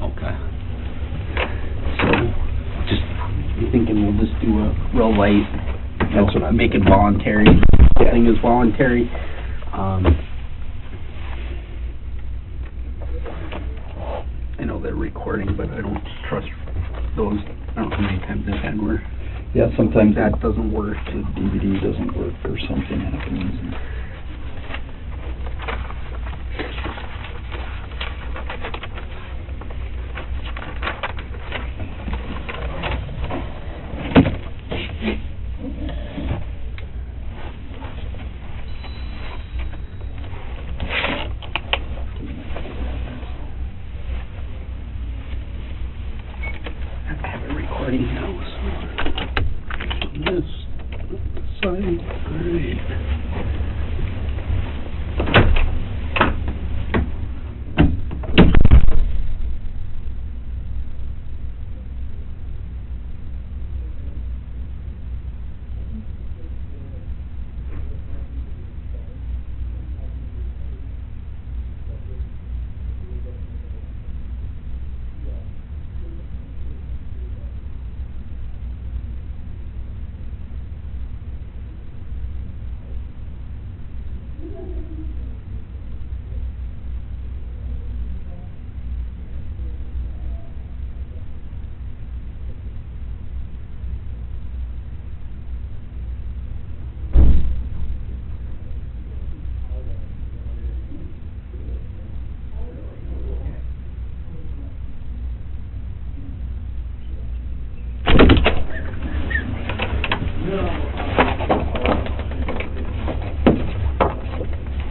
Okay. So, just thinking we'll just do a real light, That's what I'm make it thinking. voluntary. The thing is voluntary. I know they're recording, but I don't trust those. I don't know how many times I've had where Yeah, sometimes that doesn't work. the DVD doesn't work or something happens. I have it recording now, so this side, alright.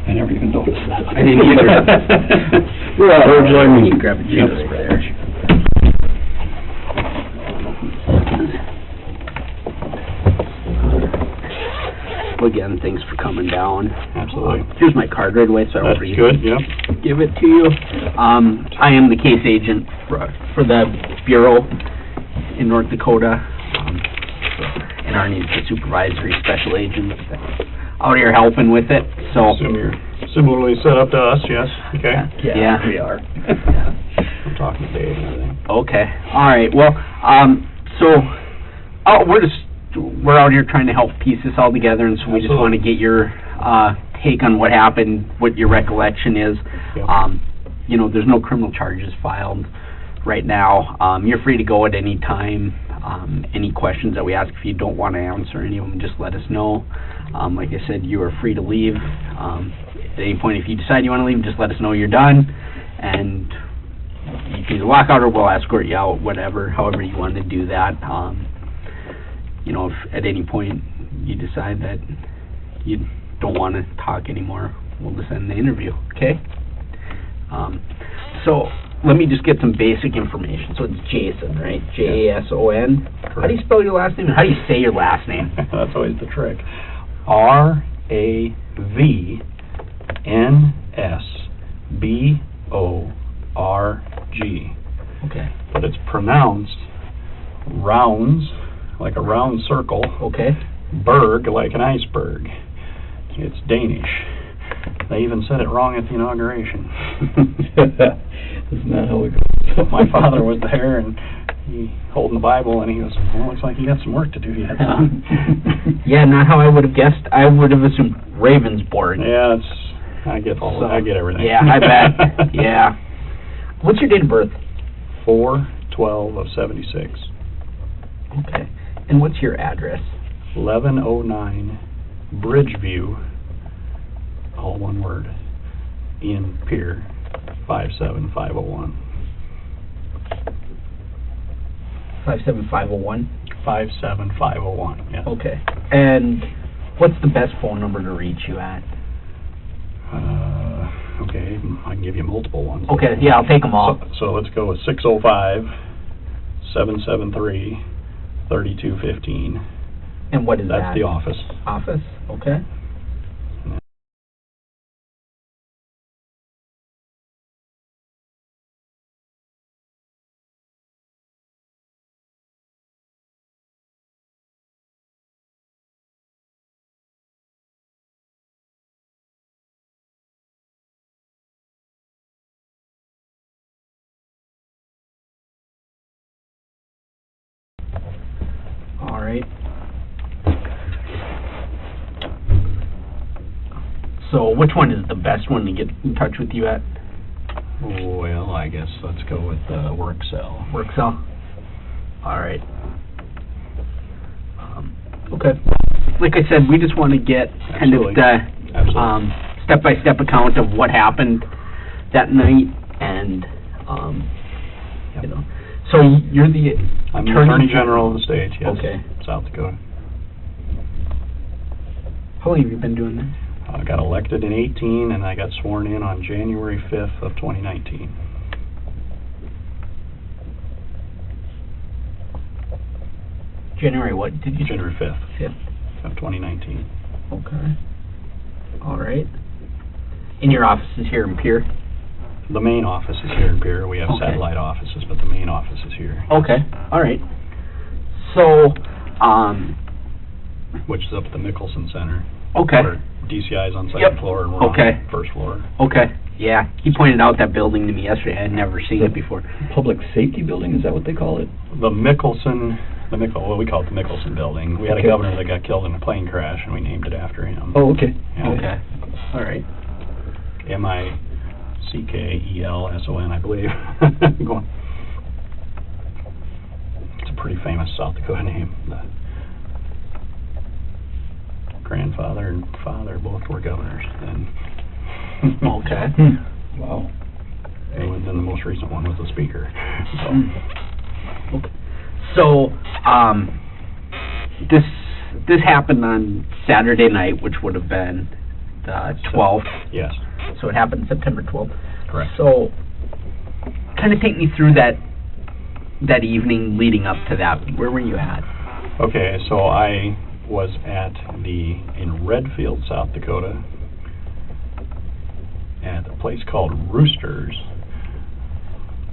I never even noticed that. I didn't either. We're out here joining. You can grab a juice right there. Well, again, thanks for coming down. Absolutely. Here's my card right away, so I That's don't good, yeah. give it to you. I am the case agent for the Bureau in North Dakota, and Arnie's the supervisory special agent out here helping with it, so. Assume you're similarly set up to us, yes, okay? Yeah. We are. I'm talking to Dave and everything. Okay, all right, well, we're out here trying to help piece this all together, and so we just Absolutely. want to get your, take on what happened, what your recollection is. Yeah. You know, there's no criminal charges filed right now. You're free to go at any time. Any questions that we ask, if you don't want to answer any of them, just let us know. Like I said, you are free to leave. At any point, if you decide you want to leave, just let us know you're done, and you can either walk out or we'll escort you out, whatever, however you want to do that. You know, if at any point you decide that you don't want to talk anymore, we'll just end the interview, okay? So let me just get some basic information. So it's Jason, right? Jason. How do you spell your last name, and how do you say your last name? That's always the trick. Ravnsborg. Okay. But it's pronounced rounds, like a round circle, Okay. berg, like an iceberg. It's Danish. They even said it wrong at the inauguration. Isn't that how it goes? My father was there, and he holding the Bible, and he goes, well, looks like you got some work to do yet. Yeah, not how I would have guessed. I would have assumed Ravensborg. Yeah, I get everything. Yeah, I bet. Yeah. What's your date of birth? 4/12/76. Okay. And what's your address? 1109 Bridgeview, all one word, in Pier 57501. 57501? 57501, yeah. Okay. And what's the best phone number to reach you at? Okay, I can give you multiple ones. Okay, yeah, I'll take them all. So let's go with 605-773-3215. And what is that? That's the office. Office, okay. right. So which one is the best one to get in touch with you at? Well, I guess let's go with work cell. Work cell? All right. Okay. Like I said, we just want to get kind of Absolutely. the Absolutely. step-by-step account of what happened that night, and you know. So you're the I'm the Attorney General of the state, yes. Okay. South Dakota. How long have you been doing this? I got elected in 18, and I got sworn in on January 5th of 2019. January what did you say? January 5th 5th. of 2019. Okay. All right. And your office is here in Pierre? The main office is here in Pierre. We have Okay. satellite offices, but the main office is here, Okay. All right. So, which is up at the Mickelson Center. okay. Where DCI is on second Yep. floor, and we're Okay. on first floor. Okay. Yeah. He pointed out that building to me yesterday. I had never seen it before. Public safety building, is that what they call it? The Mickelson, well, we call it the Mickelson Building. We had Okay. a governor that got killed in a plane crash, and we named it after him. Oh, okay. Yeah. Okay. All right. Mickelson, I believe. Going- It's a pretty famous South Dakota name. The grandfather and father both were governors then. Okay. Wow. And then the most recent one was the speaker. So, Okay. So, this happened on Saturday night, which would have been the 12th. yes, So it happened September 12th. correct. So, kind of take me through that evening leading up to that. Where were you at? Okay, so I was in Redfield, South Dakota, at a place called Roosters,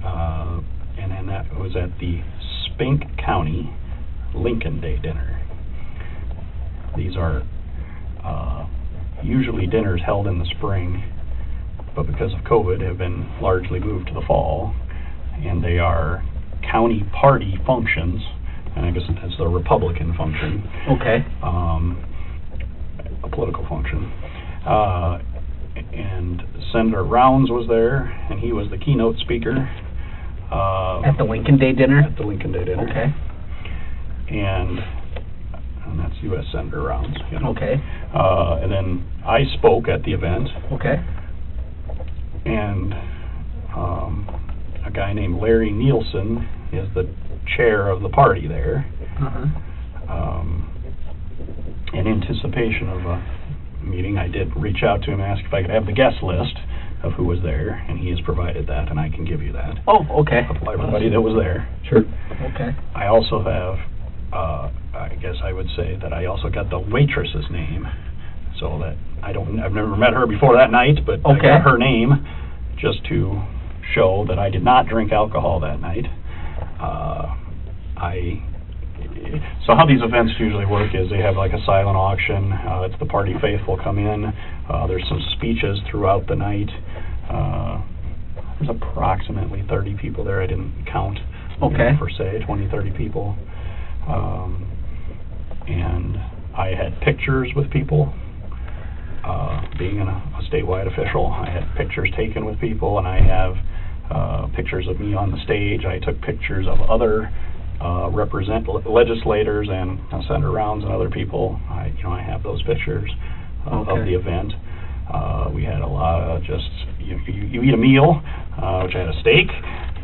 and then that was at the Spink County Lincoln Day dinner. These are usually dinners held in the spring, but because of COVID have been largely moved to the fall, and they are county party functions, and I guess that's the Republican function, Okay. a political function. And Senator Rounds was there, and he was the keynote speaker. At the Lincoln Day dinner? At the Lincoln Day dinner. Okay. And that's U.S. Senator Rounds. You know. Okay. And then I spoke at the event, Okay. and a guy named Larry Nielsen is the chair of the party there. Uh-huh. In anticipation of a meeting, I did reach out to him and ask if I could have the guest list of who was there, and he has provided that, and I can give you that. Oh, okay. Of everybody that was there. Sure. Okay. I also have, I guess I would say that I also got the waitress's name, so that I've never met her before that night, but I Okay. got her name just to show that I did not drink alcohol that night. So how these events usually work is they have like a silent auction. It's the party faithful come in. There's some speeches throughout the night. There's approximately 30 people there. I didn't count. Okay. Per se, 20, 30 people. And I had pictures with people. Being a statewide official, I had pictures taken with people, and I have pictures of me on the stage. I took pictures of other legislators and Senator Rounds and other people. I have those pictures of the event. We had a lot of just you eat a meal, which I had a steak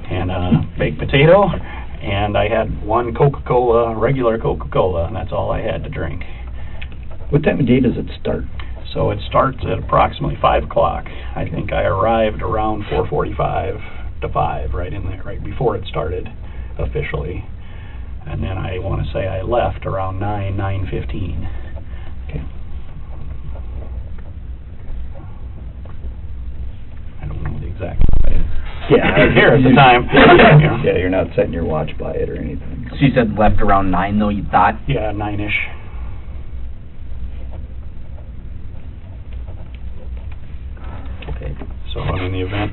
and a baked potato, and I had one Coca-Cola, regular Coca-Cola, and that's all I had to drink. What time of day does it start? So it starts at approximately 5 o'clock. I think I arrived around 4:45 to 5, right before it started officially. And then I want to say I left around 9:15. Okay. I don't know the exact time. Yeah, I was here at the time. Yeah, you're not setting your watch by it or anything. So you said left around 9, though, you thought? Yeah, 9-ish. Okay. So, I mean, the event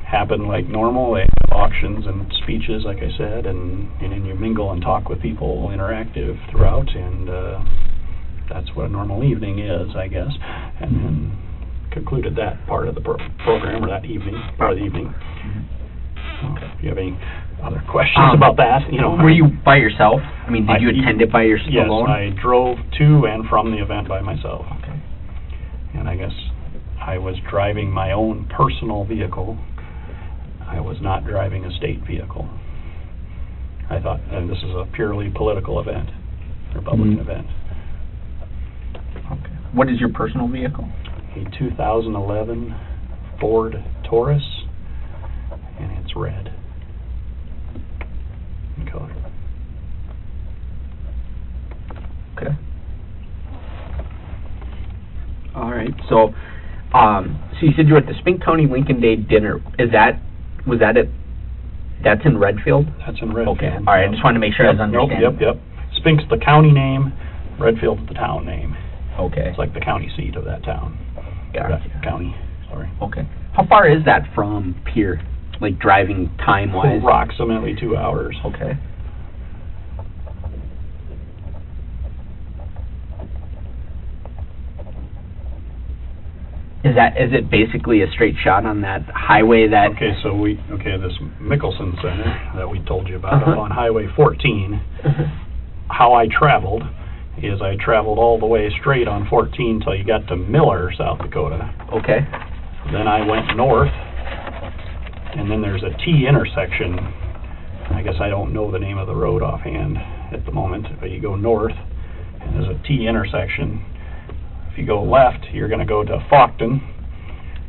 happened like normal. They had auctions and speeches, like I said, and then you mingle and talk with people, interactive throughout, and that's what a normal evening is, I guess. And then concluded that part of the program, or that evening, part of the evening. Okay. If you have any other questions about that, you know. Were you by yourself? I mean, did you attend it by yourself alone? Yes, I drove to and from the event by myself. Okay. And I guess I was driving my own personal vehicle. I was not driving a state vehicle. I thought, and this is a purely political event, Republican event. Okay. What is your personal vehicle? A 2011 Ford Taurus, and it's red in color. Okay. All right. So, so you said you were at the Spink County Lincoln Day dinner. Was that it? That's in Redfield? That's in Redfield. Okay. All right. I just wanted to make sure I was understanding. Yep. Spink's the county name. Redfield's the town name. Okay. It's like the county seat of that town. Gotcha. That county. Sorry. Okay. How far is that from here, like driving time-wise? Approximately 2 hours. Okay. Is it basically a straight shot on that highway that... Okay, so this Mickelson Center that we told you about up on Highway 14, how I traveled is I traveled all the way straight on 14 till you got to Miller, South Dakota. Okay. Then I went north, and then there's a T intersection. I guess I don't know the name of the road offhand at the moment, but you go north, and there's a T intersection. If you go left, you're going to go to Faulkton.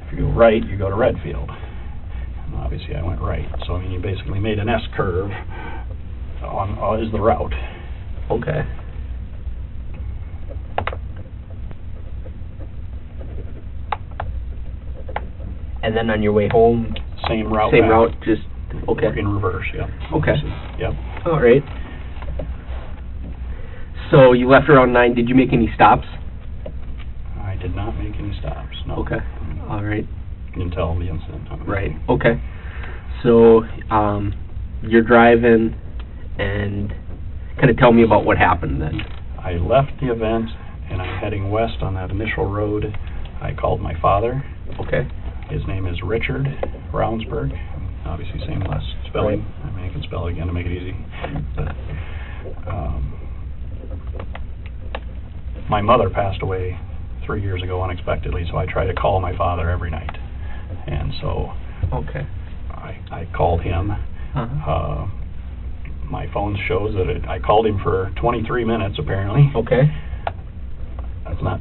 If you go right, you go to Redfield. And obviously, I went right. So, I mean, you basically made an S-curve is the route. Okay. And then on your way home... Same route. Same route, just... Okay. In reverse, yeah. Okay. Yep. All right. So, you left around 9. Did you make any stops? I did not make any stops, no. Okay. All right. Until the incident. Right. Okay. So, you're driving, and kind of tell me about what happened then. I left the event, and I'm heading west on that initial road. I called my father. Okay. His name is Richard Ravnsborg. Obviously, same last spelling. Right. I mean, I can spell it again to make it easy. But, my mother passed away 3 years ago unexpectedly, so I try to call my father every night. And so okay. I called him. My phone shows that I called him for 23 minutes, apparently. Okay. That's not,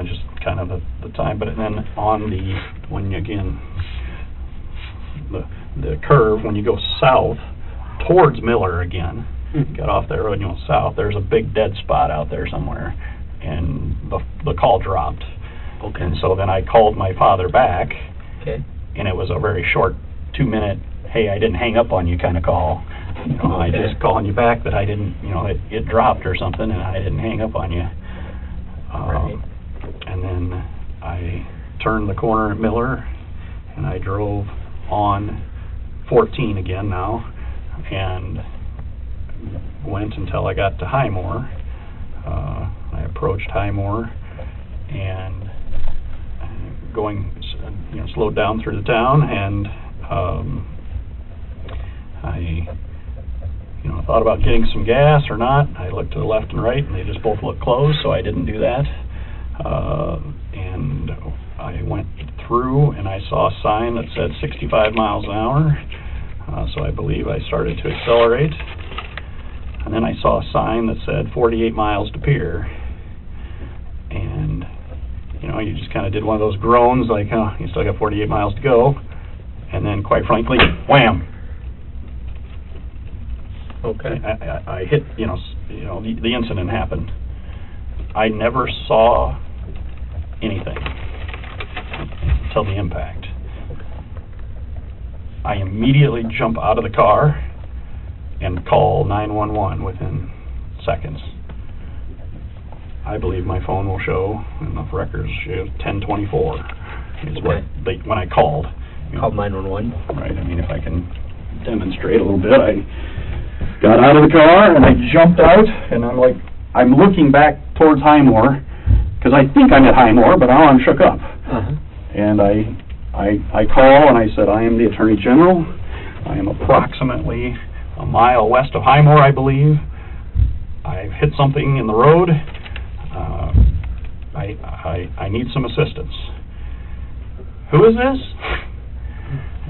just kind of the time. But then on the curve, when you go south towards Miller again, get off that road and you go south, there's a big dead spot out there somewhere. And the call dropped. Okay. And so then I called my father back. Okay. And it was a very short 2-minute, hey, I didn't hang up on you kind of call. I just calling you back that I didn't, it dropped or something, and I didn't hang up on you. Right. And then I turned the corner at Miller, and I drove on 14 again now, and went until I got to Highmore. I approached Highmore, and going, slowed down through the town, and I thought about getting some gas or not. I looked to the left and right, and they just both looked closed, so I didn't do that. And I went through, and I saw a sign that said 65 miles an hour, so I believe I started to accelerate. And then I saw a sign that said 48 miles to Pier. And, you just kind of did one of those groans, like, you still got 48 miles to go. And then, quite frankly, wham! Okay. I hit, the incident happened. I never saw anything until the impact. I immediately jump out of the car and call 911 within seconds. I believe my phone will show, and the records show 1024 is what when I called. Called 911? Right, I mean, if I can demonstrate a little bit. I got out of the car and I jumped out, and I'm looking back towards Highmore, because I think I'm at Highmore, but now I'm shook up. And I call and I said, I am the Attorney General. I am approximately a mile west of Highmore, I believe. I've hit something in the road. I need some assistance. Who is this?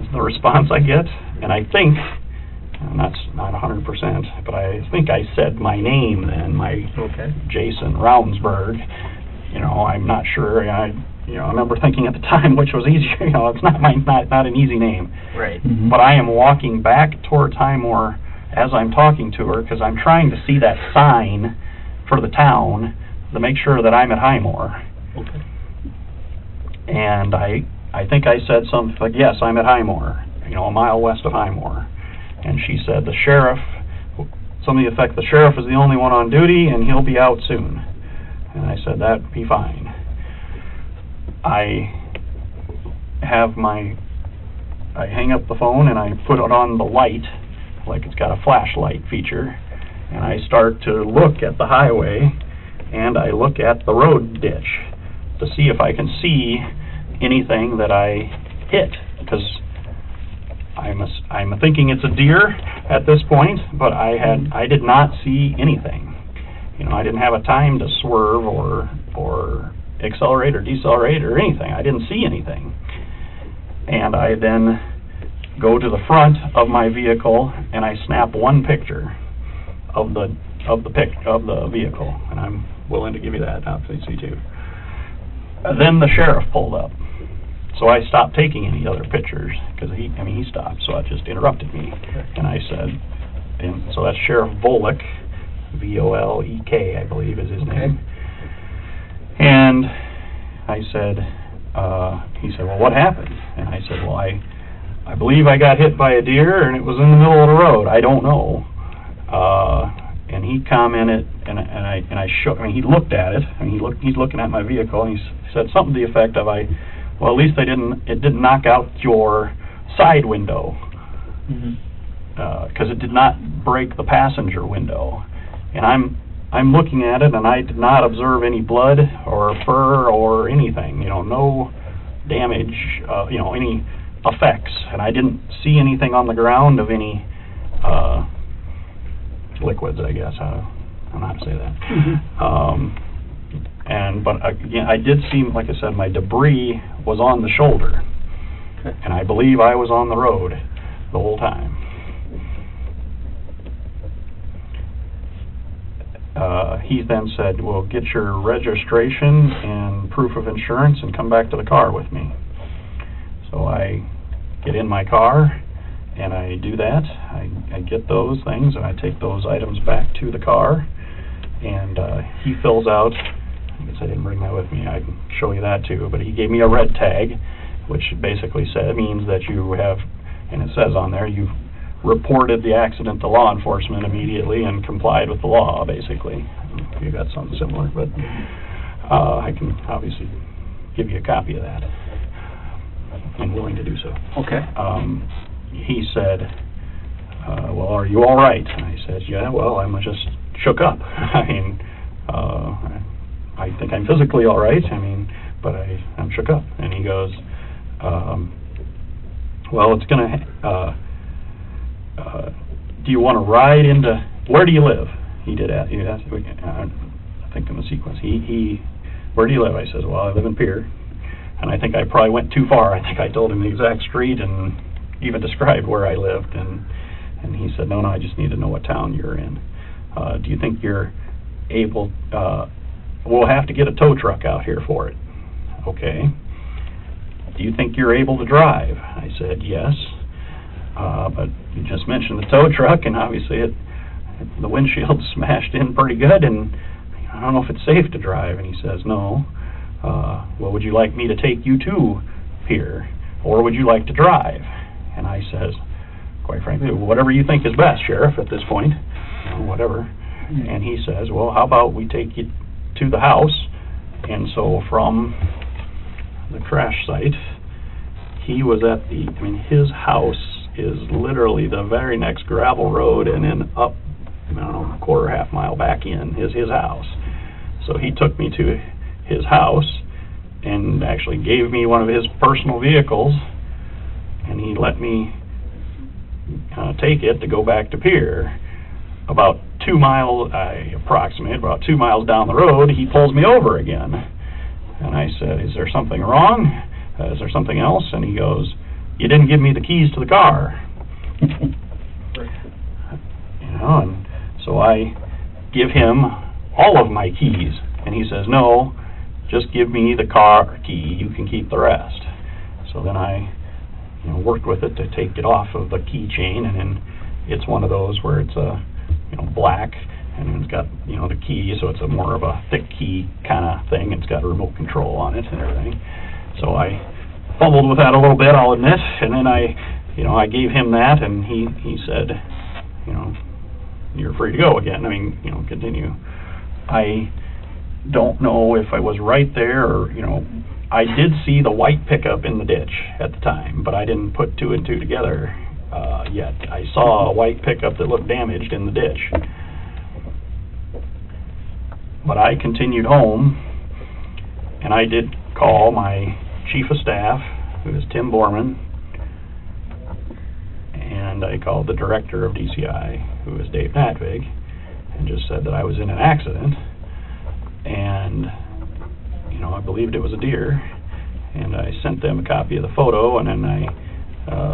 Is the response I get. And I think, and that's not 100%, but I think I said my name then, Jason Ravnsborg. I'm not sure. I remember thinking at the time which was easier. It's not an easy name. Right. But I am walking back towards Highmore as I'm talking to her, because I'm trying to see that sign for the town to make sure that I'm at Highmore. Okay. And I think I said something like, yes, I'm at Highmore, a mile west of Highmore. And she said, the sheriff, something to the effect, the sheriff is the only one on duty and he'll be out soon. And I said, that'd be fine. I hang up the phone and I put it on the light, like it's got a flashlight feature, and I start to look at the highway, and I look at the road ditch to see if I can see anything that I hit, because I'm thinking it's a deer at this point, but I did not see anything. I didn't have a time to swerve or accelerate or decelerate or anything. I didn't see anything. And I then go to the front of my vehicle and I snap one picture of the vehicle, and I'm willing to give you that obviously too. Then the sheriff pulled up, so I stopped taking any other pictures because he stopped, so it just interrupted me. And I said, and so that's Sheriff Volek, V-O-L-E-K, I believe is his name. And I said, he said, well, what happened? And I said, well, I believe I got hit by a deer and it was in the middle of the road. I don't know. And he commented, and I shook. He looked at it, and he's looking at my vehicle, and he said something to the effect of, well, at least it didn't knock out your side window, because it did not break the passenger window. And I'm looking at it, and I did not observe any blood or fur or anything. No damage. Any effects, and I didn't see anything on the ground of any liquids, I guess. I don't know how to say that. But again, I did see, like I said, my debris was on the shoulder, and I believe I was on the road the whole time. He then said, well, get your registration and proof of insurance and come back to the car with me. So I get in my car and I do that. I get those things and I take those items back to the car, and he fills out, I guess I didn't bring that with me, I can show you that too, but he gave me a red tag, which basically means that you have, and it says on there, you've reported the accident to law enforcement immediately and complied with the law, basically. You got something similar, but I can obviously give you a copy of that. I'm willing to do so. Okay. He said, well, are you all right? And I said, yeah, well, I'm just shook up. I think I'm physically all right, but I'm shook up. And he goes, well, it's going to, do you want to ride into, where do you live? He did ask, I think in the sequence, where do you live? I said, well, I live in Pierre. And I think I probably went too far. I think I told him the exact street and even described where I lived. And he said, no, I just need to know what town you're in. Do you think you're able, we'll have to get a tow truck out here for it. Okay. Do you think you're able to drive? I said, yes. But you just mentioned the tow truck, and obviously the windshield smashed in pretty good, and I don't know if it's safe to drive. And he says, no. Well, would you like me to take you to Pierre, or would you like to drive? And I says, quite frankly, whatever you think is best, Sheriff, at this point, whatever. And he says, well, how about we take you to the house? And so from the crash site, he was at his house is literally the very next gravel road, and then up, I don't know, quarter, half mile back in is his house. So he took me to his house and actually gave me one of his personal vehicles, and he let me take it to go back to Pierre. About 2 miles, I approximate, about 2 miles down the road, he pulls me over again. And I said, is there something wrong? Is there something else? And he goes, you didn't give me the keys to the car. And so I give him all of my keys. And he says, no, just give me the car key, you can keep the rest. So then I worked with it to take it off of the keychain, and then it's one of those where it's black, and it's got the key, so it's a more of a thick key kind of thing. It's got a remote control on it and everything. So I fumbled with that a little bit, I'll admit, and then I gave him that, and he said, you're free to go again. Continue. I don't know if I was right there, or I did see the white pickup in the ditch at the time, but I didn't put two and two together yet. I saw a white pickup that looked damaged in the ditch. But I continued home, and I did call my chief of staff, who is Tim Borman, and I called the director of DCI, who is Dave Natvig, and just said that I was in an accident, and I believed it was a deer, and I sent them a copy of the photo, and then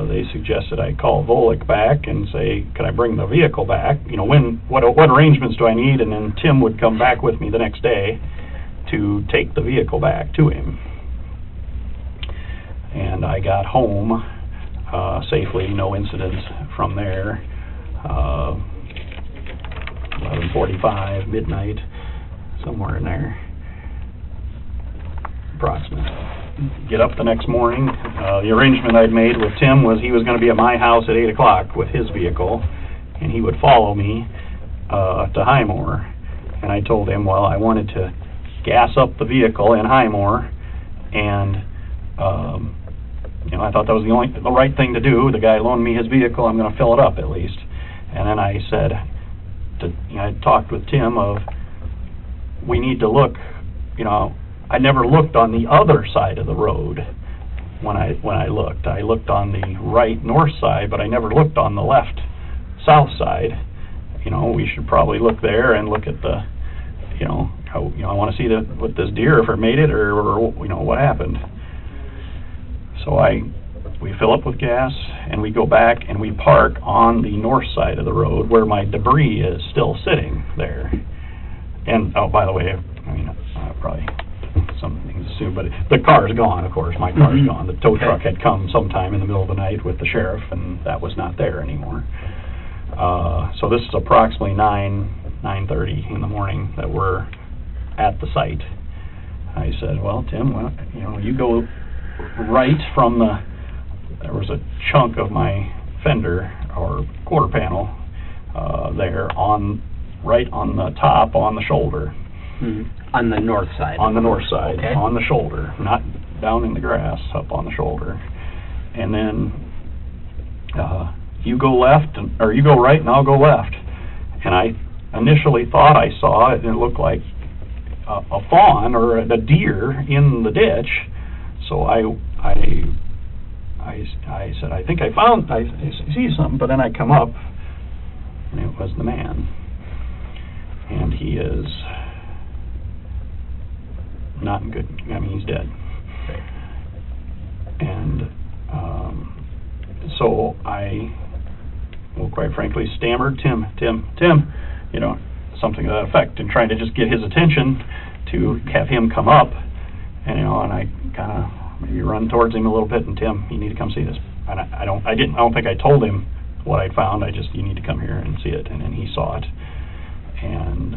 they suggested I call Volick back and say, could I bring the vehicle back? What arrangements do I need? And then Tim would come back with me the next day to take the vehicle back to him. And I got home safely, no incidents from there. 11:45, midnight, somewhere in there, approximately. Get up the next morning. The arrangement I'd made with Tim was he was going to be at my house at 8 o'clock with his vehicle, and he would follow me to Highmore. And I told him, well, I wanted to gas up the vehicle in Highmore, and I thought that was the right thing to do. The guy loaned me his vehicle, I'm going to fill it up at least. And then I said, I talked with Tim of, we need to look, I never looked on the other side of the road when I looked. I looked on the right north side, but I never looked on the left south side. We should probably look there and look at the, I want to see what this deer, if it made it, or what happened. So we fill up with gas, and we go back and we park on the north side of the road where my debris is still sitting there. And, oh, by the way, probably some things assumed, but the car is gone, of course. My car is gone. The tow truck had come sometime in the middle of the night with the sheriff, and that was not there anymore. So this is approximately 9:30 in the morning that we're at the site. I said, well, Tim, you go right from there was a chunk of my fender or quarter panel there right on the top, on the shoulder. On the north side? On the north side, okay. On the shoulder, not down in the grass, up on the shoulder. And then you go left, or you go right and I'll go left. And I initially thought I saw it, and it looked like a fawn or a deer in the ditch. So I said, I think I see something, but then I come up, and it was the man. And he is not in good, he's dead. And so I, quite frankly, stammered, Tim, something to that effect, and trying to just get his attention to have him come up, and I kind of maybe run towards him a little bit, and Tim, you need to come see this. And I don't think I told him what I'd found. You need to come here and see it. And then he saw it, and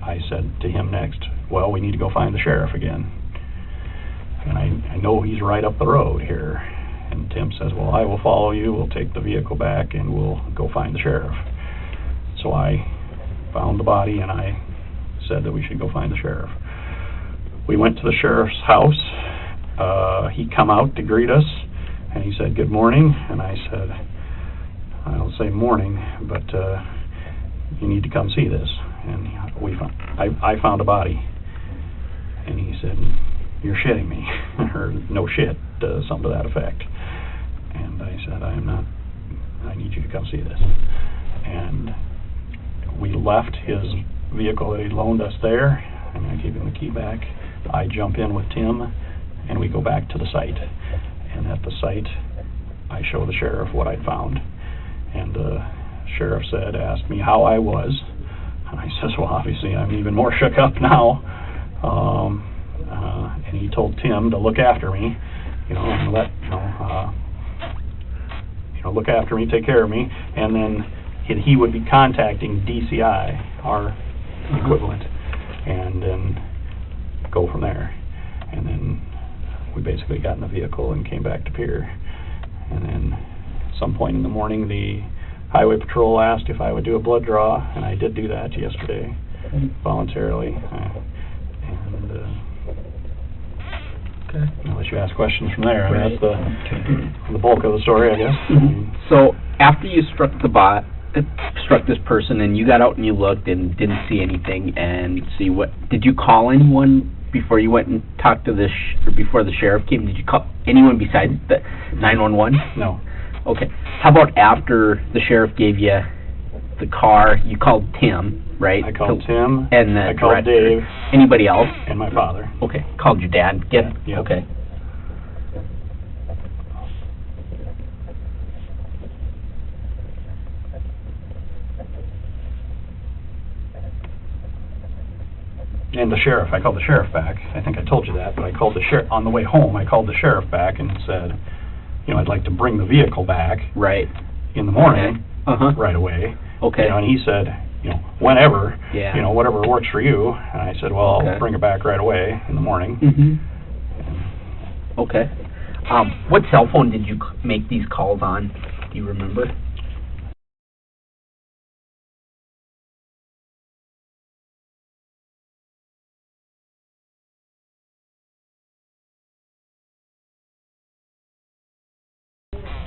I said to him next, well, we need to go find the sheriff again. And I know he's right up the road here. And Tim says, well, I will follow you. We'll take the vehicle back, and we'll go find the sheriff. So I found the body, and I said that we should go find the sheriff. We went to the sheriff's house. He come out to greet us, and he said, good morning. And I said, I'll say morning, but you need to come see this. And I found a body. And he said, you're shitting me, or no shit, something to that effect. And I said, I am not, I need you to come see this. And we left his vehicle that he loaned us there, and I gave him the key back. I jump in with Tim, and we go back to the site. And at the site, I show the sheriff what I'd found. And the sheriff asked me how I was. And I says, well, obviously, I'm even more shook up now. And he told Tim to look after me, and look after me, take care of me, and then he would be contacting DCI, our equivalent, and then go from there. And then we basically got in the vehicle and came back to Pier. And then at some point in the morning, the Highway Patrol asked if I would do a blood draw, and I did do that yesterday voluntarily. Okay. Unless you ask questions from there, right. That's the bulk of the story, I guess. So after you struck this person, and you got out and you looked and didn't see anything, and see what did you call anyone before you went and talked to or before the sheriff came? Did you call anyone besides the 911? No. Okay. How about after the sheriff gave you the car, you called Tim, right? I called Tim, and I called Dave. Anybody else? And my father. Okay. Called your dad? Yeah. Okay. And the sheriff, I called the sheriff back. I think I told you that, but I called the sheriff on the way home. I called the sheriff back and said, I'd like to bring the vehicle back. Right. In the morning, okay. Right away. Okay. And he said, whenever, yeah. Whatever works for you. And I said, well, okay. I'll bring it back right away in the morning. Mm-hmm. Okay. What cell phone did you make these calls on? Do you remember?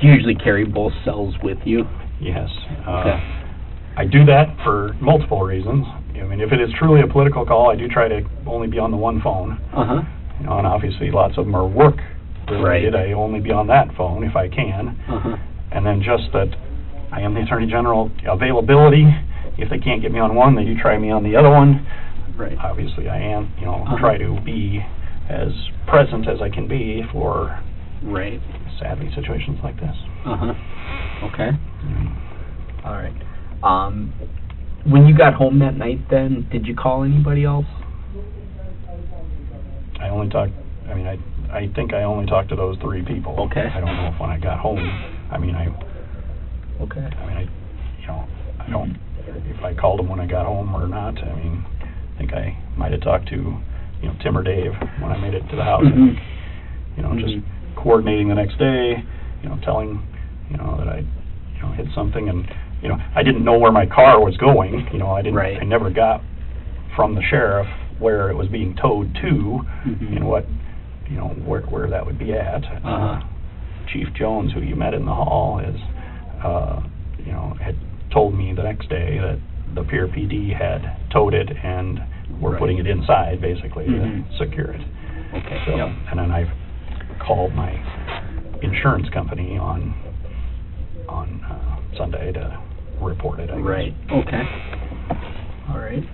Do you usually carry both cells with you? Yes. Okay. I do that for multiple reasons. If it is truly a political call, I do try to only be on the one phone. And obviously lots of them are work related. Right. I only be on that phone if I can. And then just that I am the Attorney General, availability. If they can't get me on one, they do try me on the other one. Right. Obviously I am, try to be as present as I can be for right. sadly situations like this. Okay. All right. When you got home that night then, did you call anybody else? I only talked, I think I only talked to those three people. Okay. I don't know if when I got home, okay. I don't, if I called them when I got home or not. I think I might have talked to, Tim or Dave when I made it to the house. Just coordinating the next day, telling, that I, hit something, and, I didn't know where my car was going. I never got from the sheriff where it was being towed to, and what, where that would be at. Chief Jones, who you met in the hall, had told me the next day that the Pier PD had towed it and were putting it inside, basically, to secure it. Okay. So, and then I called my insurance company on Sunday to report it, I guess. Right. Okay. All right.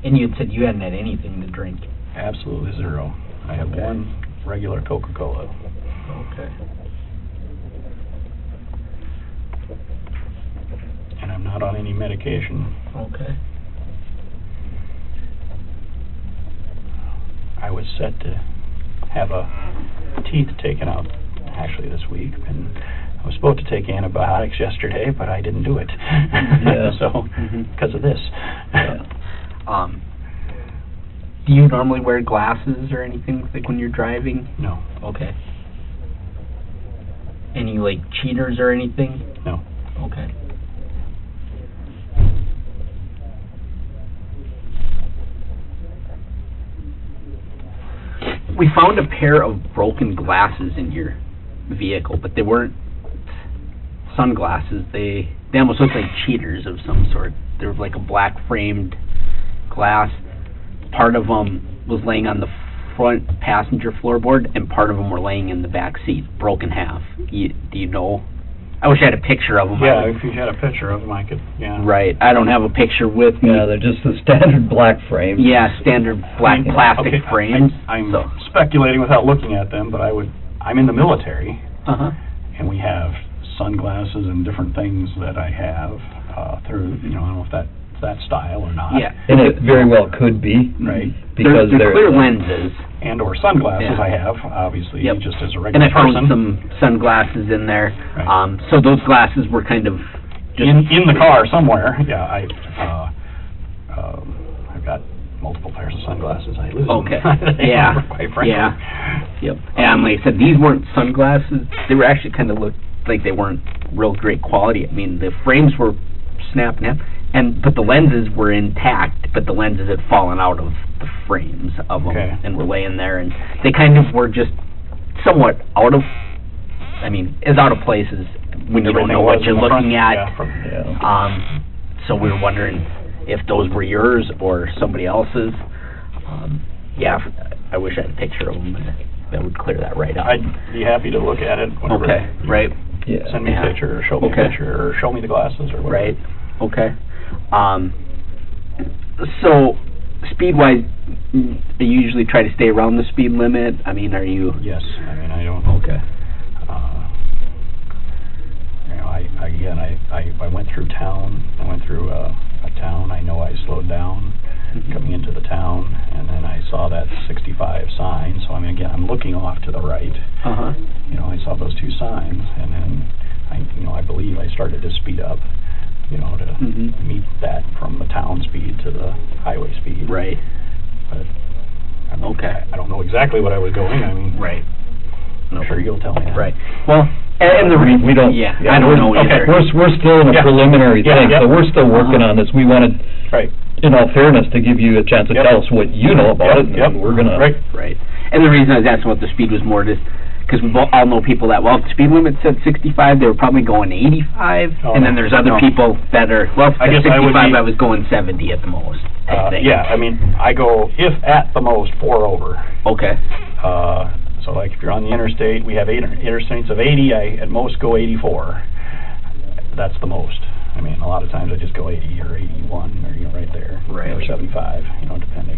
And you had said you hadn't had anything to drink. Absolutely zero. I have one regular Coca-Cola. Okay. And I'm not on any medication. Okay. I was set to have teeth taken out actually this week, and I was supposed to take antibiotics yesterday, but I didn't do it. So, because of this. Do you normally wear glasses or anything like when you're driving? No. Okay. Any cheaters or anything? No. Okay. We found a pair of broken glasses in your vehicle, but they weren't sunglasses. They almost looked like cheaters of some sort. They were like a black framed glass. Part of them was laying on the front passenger floorboard, and part of them were laying in the back seat, broken half. Do you know? I wish I had a picture of them. Yeah, if you had a picture of them, I could, yeah. Right. I don't have a picture with me. Yeah, they're just the standard black frames. Yeah, standard black plastic Okay, frames. I'm speculating without looking at them, but I'm in the military, Uh-huh. and we have sunglasses and different things that I have through, I don't know if that's that style or not. Yeah. And it very well could be. Right. Because they're clear lenses. And or sunglasses Yeah. I have, obviously, Yep. just as a And regular I found person. some sunglasses in there. Right. So those glasses were kind of just in the car somewhere. Yeah, I've got multiple pairs of sunglasses. I lose Okay. them. Yeah. Quite frankly. Yeah. Yep. And like I said, these weren't sunglasses. They were actually kind of looked like they weren't real great quality. I mean, the frames were snapped in half, but the lenses were intact, but the lenses had fallen out of the frames of them and were laying there, and they kind of were just somewhat out of place as when you don't know what you're looking at. So we were wondering if those were yours or somebody else's. I wish I had a picture of them. That would clear that right up. I'd be happy to look at it. Whenever Right. Yeah. Send me a picture, or show me a picture, or show me the glasses, or whatever. Right. Okay. So, speed-wise, you usually try to stay around the speed limit? I mean, are you... Yes. I mean, I don't... Okay. I went through town. I went through a town. I know I slowed down coming into the town, and then I saw that 65 sign. So, I mean, again, I'm looking off to the right. Uh-huh. I saw those two signs, and then, I believe I started to speed up, to meet that from the town speed to the highway speed. Right. But, I don't know exactly what I was going. I mean, right. I'm sure you'll tell me that. Right. Well, and we don't. Yeah, I don't know either. We're still in a preliminary thing, so we're still working on this. We wanted, in all fairness, to give you a chance to tell us what you know about it, and we're gonna. Right. And the reason I was asking about the speed was more just because we all know people that, well, if the speed limit said 65, they were probably going 85, and then there's other people that are, well, if it said 65, I was going 70 at the most, I think. Yeah, I mean, I go, if at the most, 4 over. Okay. So, like, if you're on the interstate, we have interstates of 80, I at most go 84. That's the most. I mean, a lot of times I just go 80 or 81, or, right there. Right. Or 75, depending.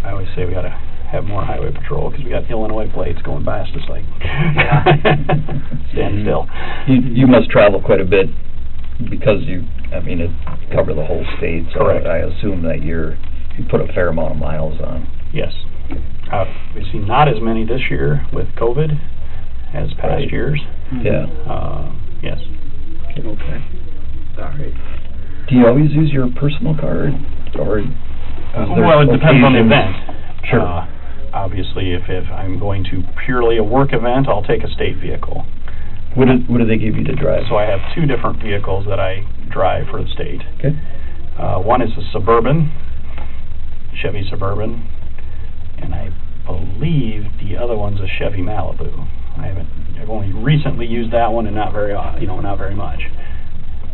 I always say we got to have more highway patrol, because we got Illinois plates going by us, just like, stand still. You must travel quite a bit, because you cover the whole state, so Correct. I assume that you put a fair amount of miles on. Yes. We've seen not as many this year with COVID as past years. Yeah. Yes. Okay. All right. Do you always use your personal card, or well, it depends on the event. Sure. Obviously, if I'm going to purely a work event, I'll take a state vehicle. What do they give you to drive? So I have 2 different vehicles that I drive for the state. Okay. One is a Suburban, Chevy Suburban, and I believe the other one's a Chevy Malibu. I've only recently used that one, and not very much.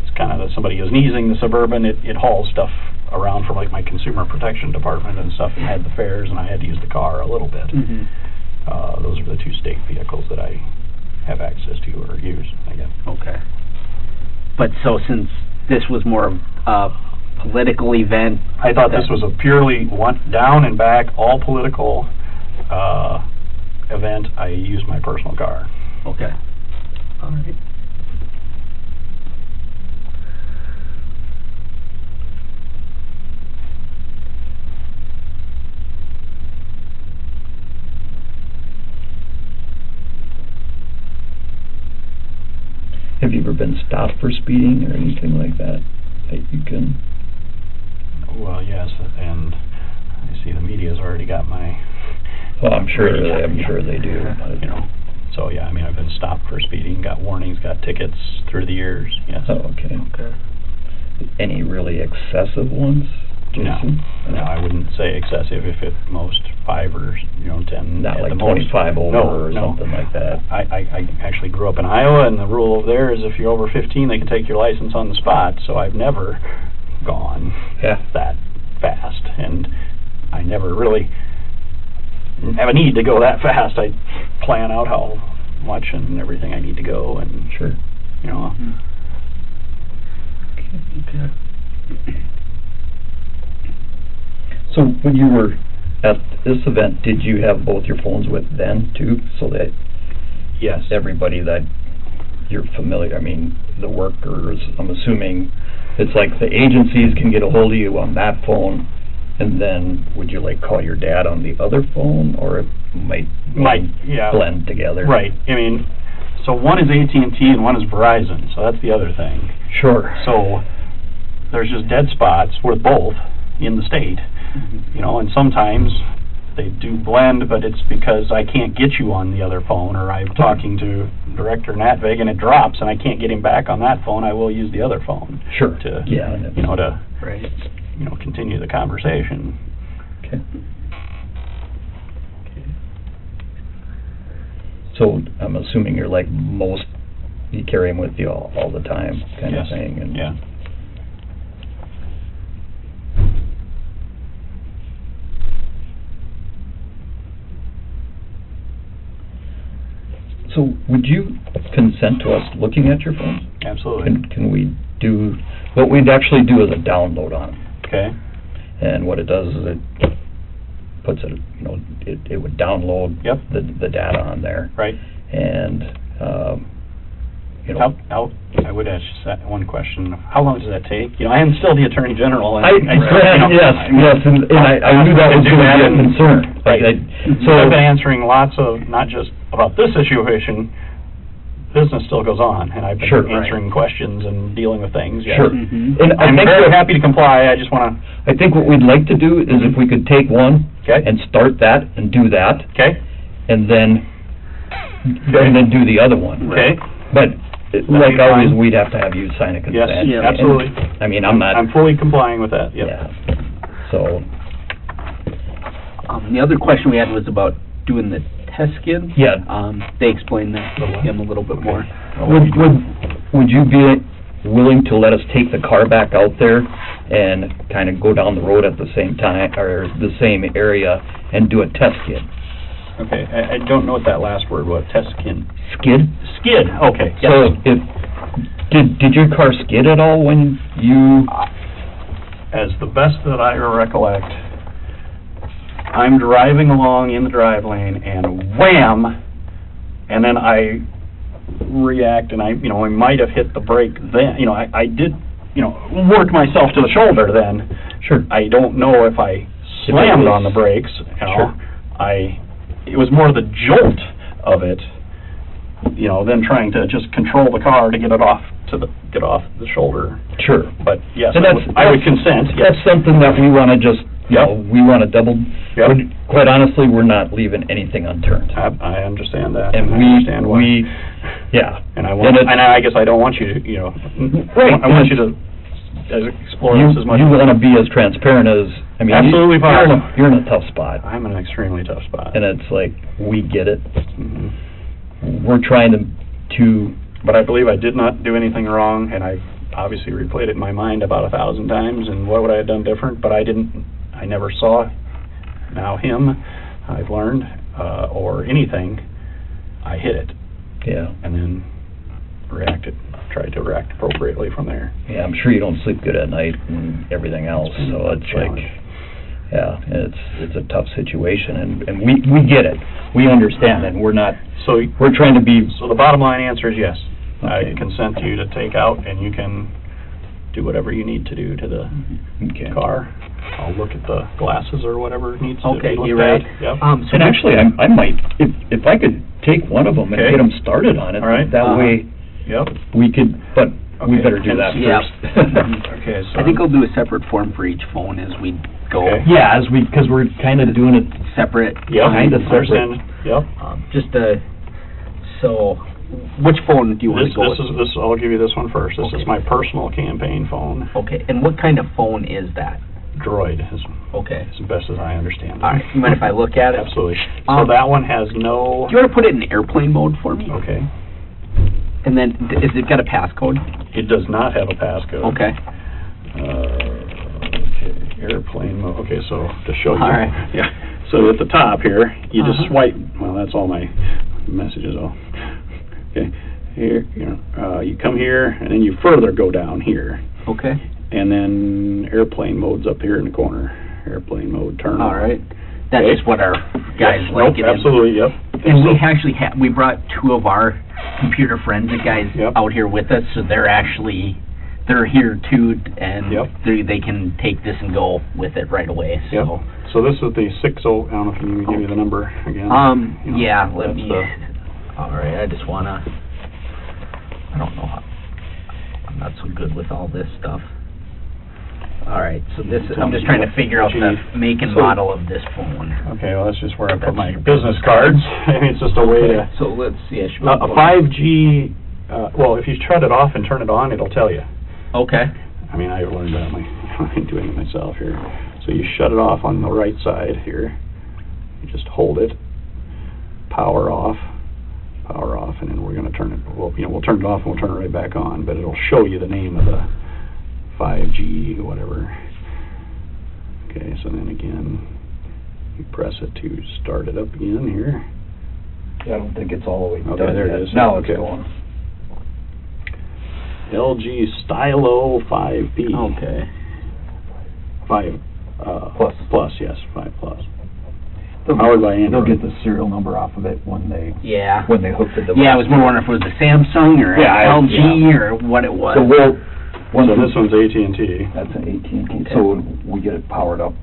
It's kind of somebody is using the Suburban. It hauls stuff around for like my consumer protection department and stuff, and had the fairs, and I had to use the car a little bit. Those are the 2 state vehicles that I have access to or use, I guess. Okay. But so since this was more of a political event, I thought this was a purely down and back, all political event. I used my personal car. Okay. All right. Have you ever been stopped for speeding or anything like that you can? Well, yes, and I see the media's already got my... Well, I'm sure they do. So, yeah, I've been stopped for speeding, got warnings, got tickets through the years, yes. Oh, okay. Okay. Any really excessive ones? No, I wouldn't say excessive. If at most 5 or 10. Not at like the most. 25 over or No. something like that. I actually grew up in Iowa, and the rule over there is if you're over 15, they can take your license on the spot. So I've never gone that fast, and I never really have a need to go that fast. I plan out how much and everything I need to go, and Sure. So when you were at this event, did you have both your phones with then too, so that Yes. everybody that you're familiar, I mean, the workers, I'm assuming it's like the agencies can get a hold of you on that phone, and then would you like call your dad on the other phone, or it might blend together? Right. I mean, so one is AT&T and one is Verizon, so that's the other thing. Sure. So there's just dead spots with both in the state, and sometimes they do blend, but it's because I can't get you on the other phone, or I'm talking to Director Natvig and it drops and I can't get him back on that phone. I will use the other phone. Sure. To, Right. continue the conversation. Okay. So I'm assuming you're like most, you carry them with you all the time, kind of thing. And yeah. So would you consent to us looking at your phone? Absolutely. Can we do, what we'd actually do is a download on them. Okay. And what it does is it puts it, it would download the data on there. Right. And, I would ask just that one question. How long does that take? I am still the Attorney General. And yes, and I knew that was going to be a concern. Right. So I've been answering lots of, not just about this situation, business still goes on, and I've been answering questions and dealing with things. Yes. Sure. And I'm very happy to comply. I just want to... I think what we'd like to do is if we could take one and start that and do that. Okay. And then do the other one. Okay. But like always, we'd have to have you sign a consent. Yes, absolutely. And, I mean, I'm fully complying with that. Yep. Yeah. So. The other question we had was about doing the test skid. Yeah. They explained that to him a little bit more. Would you be willing to let us take the car back out there and kind of go down the road at the same time, or the same area, and do a test skid? Okay, I don't know what that last word was. Test skid. Skid? Skid. Okay. So, did your car skid at all when you? As the best that I recollect, I'm driving along in the drive lane, and wham! And then I react, and I might have hit the brake then. I did, work myself to the shoulder then. Sure. I don't know if I slammed on the brakes. Sure. It was more the jolt of it, than trying to just control the car to get off the shoulder. Sure. But yes, and I would consent. Yes. That's something that we want to just, we want to double. Yep. Quite honestly, we're not leaving anything unturned. I understand that. And I understand why. And I guess I don't want you to, Right. I want you to explore this as much. You want to be as transparent as, absolutely possible. You're in a tough spot. I'm in an extremely tough spot. And it's like, we get it. Mm-hmm. We're trying to... But I believe I did not do anything wrong, and I obviously replayed it in my mind about 1,000 times, and what would I have done different? But I never saw him, I've learned, or anything. I hit it. Yeah. And then tried to react appropriately from there. Yeah, I'm sure you don't sleep good at night and everything else, so it's like, it's a tough situation, and we get it. We understand, and we're trying to be... So the bottom line answer is yes. Okay. I consent to you to take out, and you can do whatever you need to do to the car. I'll look at the glasses or whatever needs to be looked you're right. at. Yep. And actually, I might, if I could take one of them and get them started on it, that way we could, but we better do that first. Okay, so I think I'll do a separate form for each phone as we go. Okay. Yeah, because we're kind of doing it separate. Kind of separate. Yep. So, which phone do you want to go with? I'll give you this one first. This is my personal campaign phone. Okay, and what kind of phone is that? Droid, Okay. as best as I understand it. All right. You mind if I look at it? Absolutely. So that one has no... Do you want to put it in airplane mode for me? Okay. And then, is it got a passcode? It does not have a passcode. Okay. Okay, airplane mode. Okay, so to show you. All right. Yeah. So at the top here, you just Uh-huh. swipe. Well, that's all my messages. All. Okay. Here, you come here, and then you further go down here, Okay. and then airplane mode's up here in the corner. Airplane mode, turn. All right. That's Okay. just what our guys Yes, like nope, it in. absolutely, yep. And we So- actually we brought two of our computer forensic guys Yep. out here with us, so they're here too, and Yep. they can take this and go with it right away. Yep. So, So this is the 60. I don't know if you need me to give you the number again. You know, yeah, let that's me. the- All right, I just wanna. I don't know how. I'm not so good with all this stuff. All right, so this Tell I'm me just trying to what figure out the you- make and so- model of this phone. Okay, well, that's just where I put my business cards. I mean, it's just a way to... So let's see. I should A 5G, well, if you shut it off and turn it on, it'll tell you. Okay. I mean, I learned that doing it myself here. So you shut it off on the right side here. You just hold it, power off, and then we're going to turn it. Well, we'll turn it off and we'll turn it right back on, but it'll show you the name of the 5G, whatever. Okay, so then again, you press it to start it up again here. I don't think it's all the way done Okay, there it yet. is. Now it's Okay. going. LG Stylo 5B. Okay. 5 Plus. Plus, yes, 5 Plus. Powered by Android. They'll get the serial number off of it when they Yeah. hook the device. Yeah, I was more wondering if it was a Samsung or Yeah, LG or what it was. So we'll, So this one's AT&T. that's an AT&T, Okay. so when we get it powered up,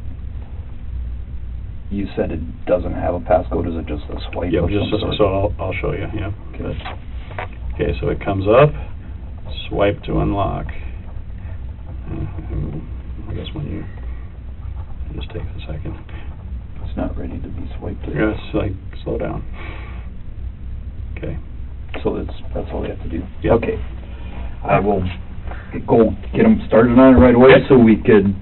you said it doesn't have a passcode, is it just a swipe Yep, of just some sort? so I'll show you. Yeah. Okay. Okay, so it comes up, swipe to unlock. I guess when you it just takes a second. It's not ready to be swiped. Yeah, it's like slow down. Okay. So that's all they have to do? Yep. Okay. I will go get them started on it right away Yep. so we could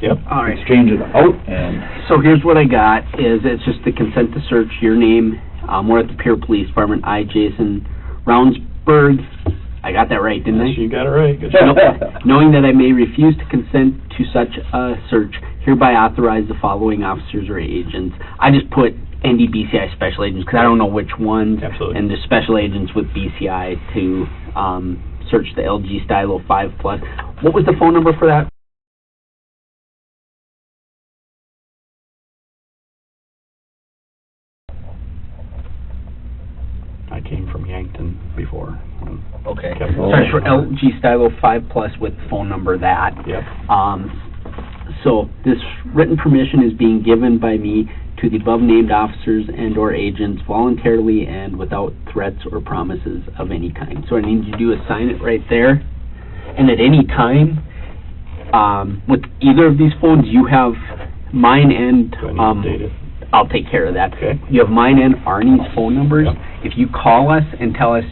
Yep. All right. exchange it out and... So here's what I got, is it's just the consent to search, your name, we're at the Pierre Police Department, I, Jason Ravnsborg. I got that right, didn't I? Yes, you got it right. Good Nope. job. Knowing that I may refuse to consent to such a search, hereby authorize the following officers or agents. I just put NDBCI special agents, because I don't know which ones. Absolutely. And the special agents with BCI to search the LG Stylo 5 Plus. What was the phone number for that? I came from Yankton before. Okay. Kept rolling. Search for LG Stylo 5 Plus with phone number that. Yep. So this written permission is being given by me to the above-named officers and/or agents voluntarily and without threats or promises of any kind. So I need you to do is sign it right there. And at any time, with either of these phones, you have mine and Do I need to date it? I'll take care of that. Okay. You have mine and Arnie's phone numbers. Yep. If you call us and tell us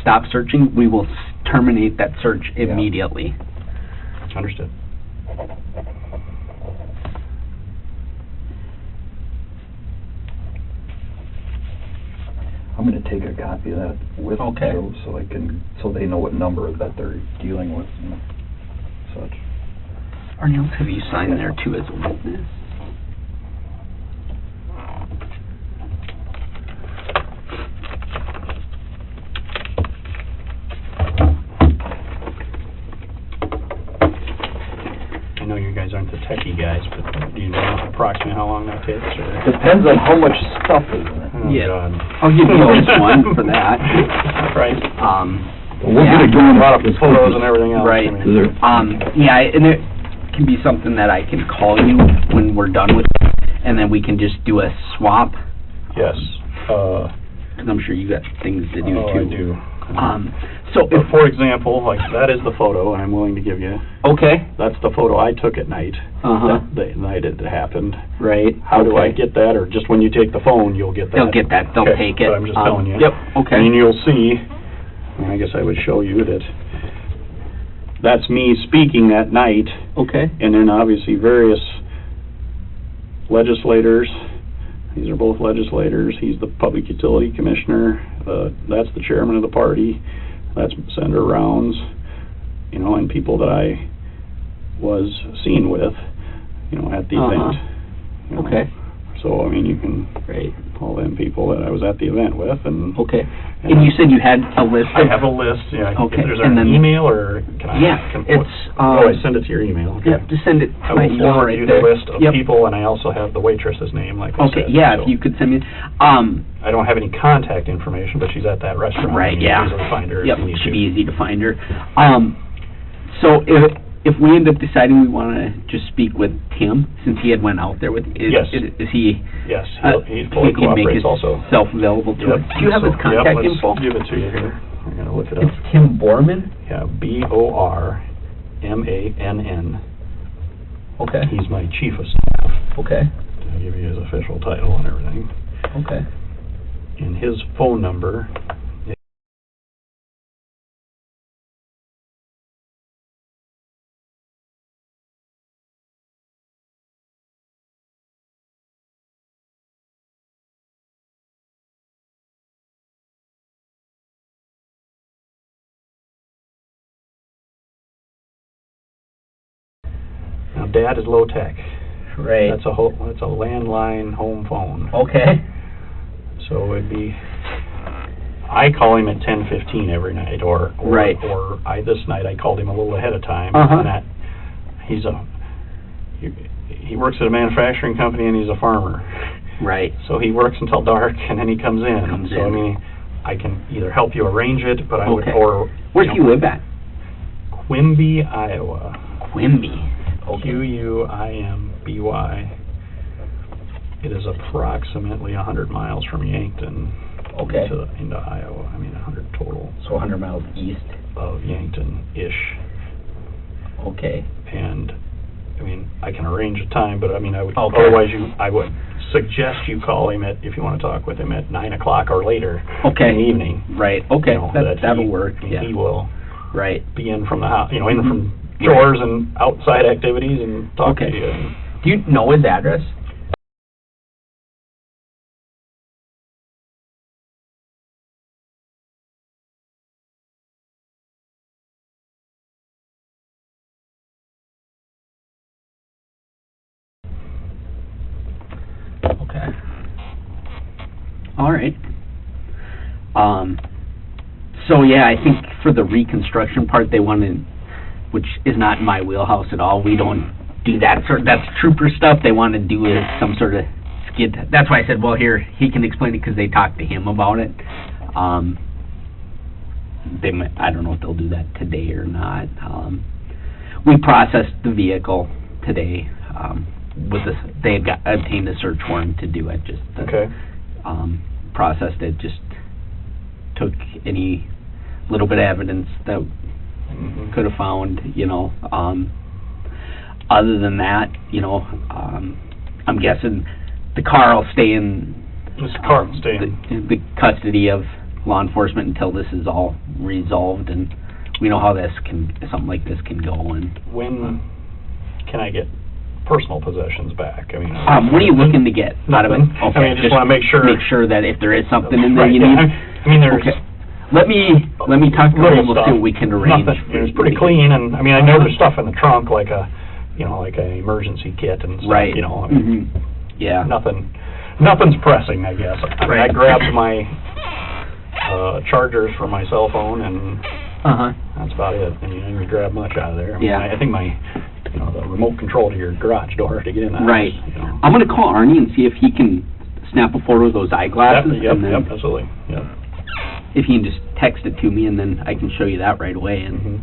stop searching, we will terminate that search immediately. Understood. I'm gonna take a copy of that with Okay. Joe so they know what number that they're dealing with and such. Arnie, I'll have you sign there too as a witness. I know you guys aren't the techie guys, but do you know approximately how long that takes? Or? Depends on how much stuff is in it. Oh, Yeah. God. I'll give you this one for that. Right. We'll get it going A lot of as photos quick and as- everything else. Right. I mean, Yeah, and it can be something that I can call you when we're done with it, and then we can just do a swap, yes. because I'm sure you got things to do Oh, too. I do. So But if, for example, like that is the photo, and I'm willing to give you. okay, That's the photo I took at night. uh-huh, The night it happened. right. How do I okay. get that, or just when you take the phone, you'll get that? They'll get that, they'll Okay, take it. but I'm just telling you. Yep, okay. And you'll see, and I guess I would show you that that's me speaking that night, Okay, and then obviously various legislators. These are both legislators. He's the Public Utility Commissioner. That's the chairman of the party. That's Senator Rounds. You know, and people that I was seen with, you know, at the event. You know. Okay. So, I mean, you can Great. call them people that I was at the event with, and... Okay. And you said you had a list I of... have a list, yeah. Okay. Is there And an then- email, or can I... Yeah, it's, I send it to your email? Okay. Yeah, just send it I to my will email forward right you there. the list of Yep. people, and I also have the waitress's name, like I said. Okay, yeah, so if you could send me... I don't have any contact information, but she's at that restaurant. Right, and you yeah. can easily find her if Yep, you need should to. be easy to find her. So if we end up deciding we want to just speak with Tim, since he had went out there with... Yes. Is he... Yes, he fully he can make cooperates also. himself available to us. Do you have his So, contact let's info? give it to you here. I'm going to look it up. It's Tim Borman? Yeah, Bormann. Okay. He's my chief of staff. Okay. I'll give you his official title and everything. Okay. And his phone number is... Now, Dad is low tech. Right. That's a landline home phone. Okay. So it'd be, I call him at 10:15 every night, or Right. or this night I called him a little ahead of time. Uh-huh. And that he works at a manufacturing company, and he's a farmer. Right. So he works until dark, and then he comes in. I mean, I can either help you arrange it, but I would, Okay. or... Where do you live at? Quimby, Iowa. Quimby. Okay. Quimby. It is approximately 100 miles from Yankton. Okay. Into Iowa. I mean, 100 total So 100 miles east. of Yankton-ish. Okay. And, I mean, I can arrange a time, but I mean, I would, Okay. otherwise I would suggest you call him if you want to talk with him at 9 o'clock or later Okay. in the evening. Right. Okay. You know, That'll work. Yeah. He will Right. be in from the house, in from chores and outside activities, and talk Okay. to you. And Do you know his address? Okay. All right. So yeah, I think for the reconstruction part, they wanted, which is not in my wheelhouse at all. We don't do that that's trooper stuff. They want to do some sort of skid. That's why I said, well, here, he can explain it, because they talked to him about it. I don't know if they'll do that today or not. We processed the vehicle today. They had obtained a search warrant to do it. Just okay. Processed it. Just took any little bit of evidence that could have found. Other than that, I'm guessing the car will stay in the custody of law enforcement until this is all resolved, and we know how something like this can go. And when can I get personal possessions back? I mean, what are you looking to get out of it? Nothing. Okay, I mean, I just want to make sure that if there is something in there right, you yeah, need. I mean, there's okay. Let me talk to little him. We'll stuff. see what we can arrange. Nothing. It's pretty clean, and I mean, I know there's stuff in the trunk, like an emergency kit and stuff. Right. I mean, Yeah. Nothing's pressing, I guess. I mean, I grabbed my chargers for my cell phone, and that's about it. I mean, I didn't grab much out of there. I mean, Yeah. I think the remote control to your garage door to get in the house. Right. I'm going to call Arnie and see if he can snap a photo of those eyeglasses. Yep, and then absolutely. Yep. If he can just text it to me, and then I can show you that right away. And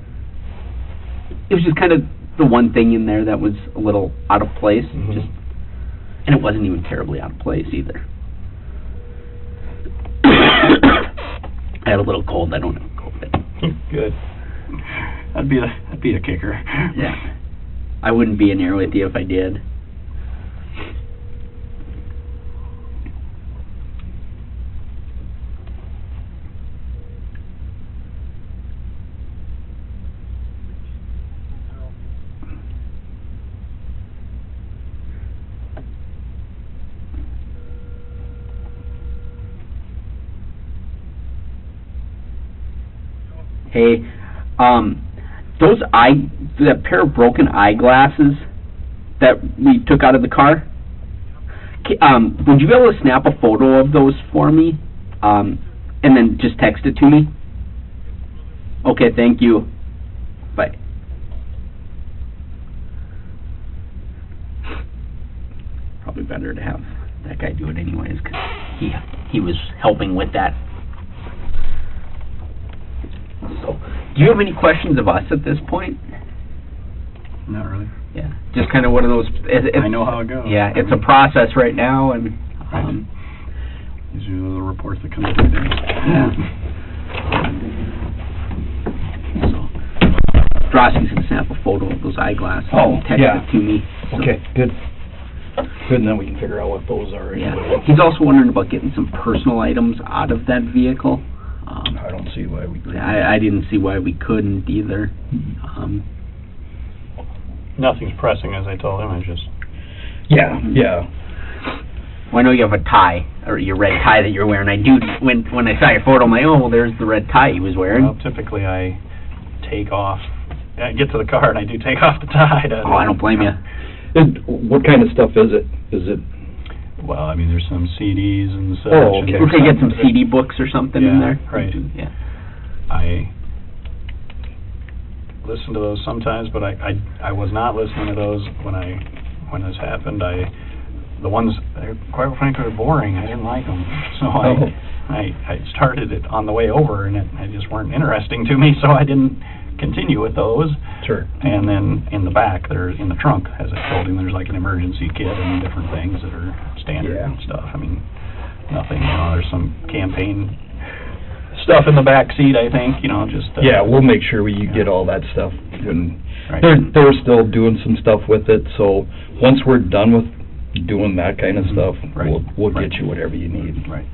it was just kind of the one thing in there that was a little out of place. And it wasn't even terribly out of place either. I had a little cold. I don't have COVID. Good. That'd be a kicker. Yeah. I wouldn't be in here with you if I did. Hey, that pair of broken eyeglasses that we took out of the car, would you be able to snap a photo of those for me, and then just text it to me? Okay, thank you. Bye. Probably better to have that guy do it anyways, because he was helping with that. So, do you have any questions of us at this point? Not really. Yeah, just kind of one of those. I know how it goes. Yeah, it's a process right now, and these are the reports that come every day. Yeah. So, Drossky's gonna snap a photo of those eyeglasses and text it to me. So. Okay, good. Good, and then we can figure out what those are. Yeah. He's also wondering about getting some personal items out of that vehicle. I don't see why we couldn't. I didn't see why we couldn't either. Nothing's pressing, as I told him. I just... Yeah. Well, I know you have a tie, or your red tie that you're wearing. I do, when I saw your photo, I'm like, oh, well, there's the red tie he was wearing. Well, typically I take off, I get to the car and I do take off the tie. I don't blame you. And what kind of stuff is it? Is it... Well, I mean, there's some CDs and such. Oh, okay. We could get some CD books or something in there. Right. Yeah. I listen to those sometimes, but I was not listening to those when this happened. The ones, quite frankly, were boring. I didn't like them, so I started it on the way over, and they just weren't interesting to me, so I didn't continue with those. Sure. And then in the back, in the trunk, as I told him, there's like an emergency kit and different things that are standard and stuff. I mean, nothing, there's some campaign stuff in the back seat, I think, just... yeah, we'll make sure you get all that stuff. And right. they're still doing some stuff with it, so once we're done with doing that kind of stuff, we'll get you whatever you need. Right.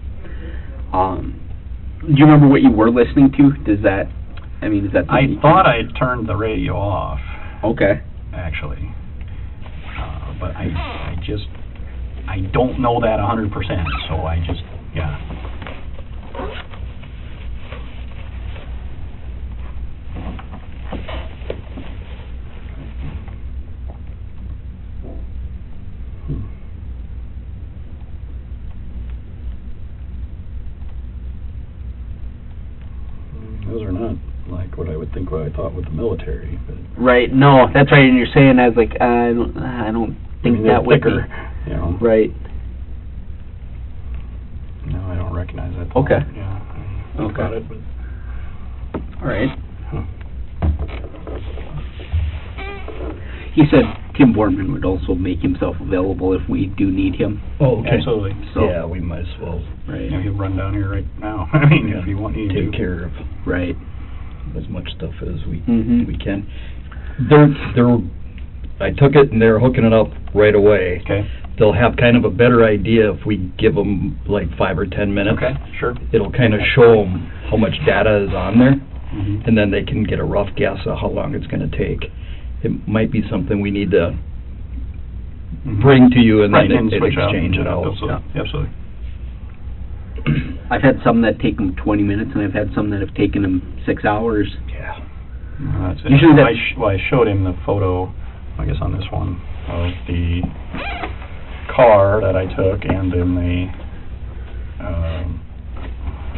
Do you remember what you were listening to? Is that I thought I had turned the radio off. Okay. Actually. But I don't know that 100%, so I just, Those are not like what I thought with the military. But right. No, that's right. And you're saying, I was like, I don't think that would thicker, be. Right. No, I don't recognize that. Okay. Yeah. I got it, but... All right. He said Tim Borman would also make himself available if we do need him. Oh, okay. Absolutely. So, yeah, we might as well. Right. He'll run down here right now. I mean, if you want to take care of right as much stuff as we can. I took it and they're hooking it up right away. Okay. They'll have kind of a better idea if we give them like 5 or 10 minutes. Okay, sure. It'll kind of show them how much data is on there, and then they can get a rough guess of how long it's going to take. It might be something we need to bring to you and then exchange it out. Absolutely. I've had some that take them 20 minutes, and I've had some that have taken them 6 hours. Yeah. That's it. Usually I showed him the photo, I guess on this one, of the car that I took, and then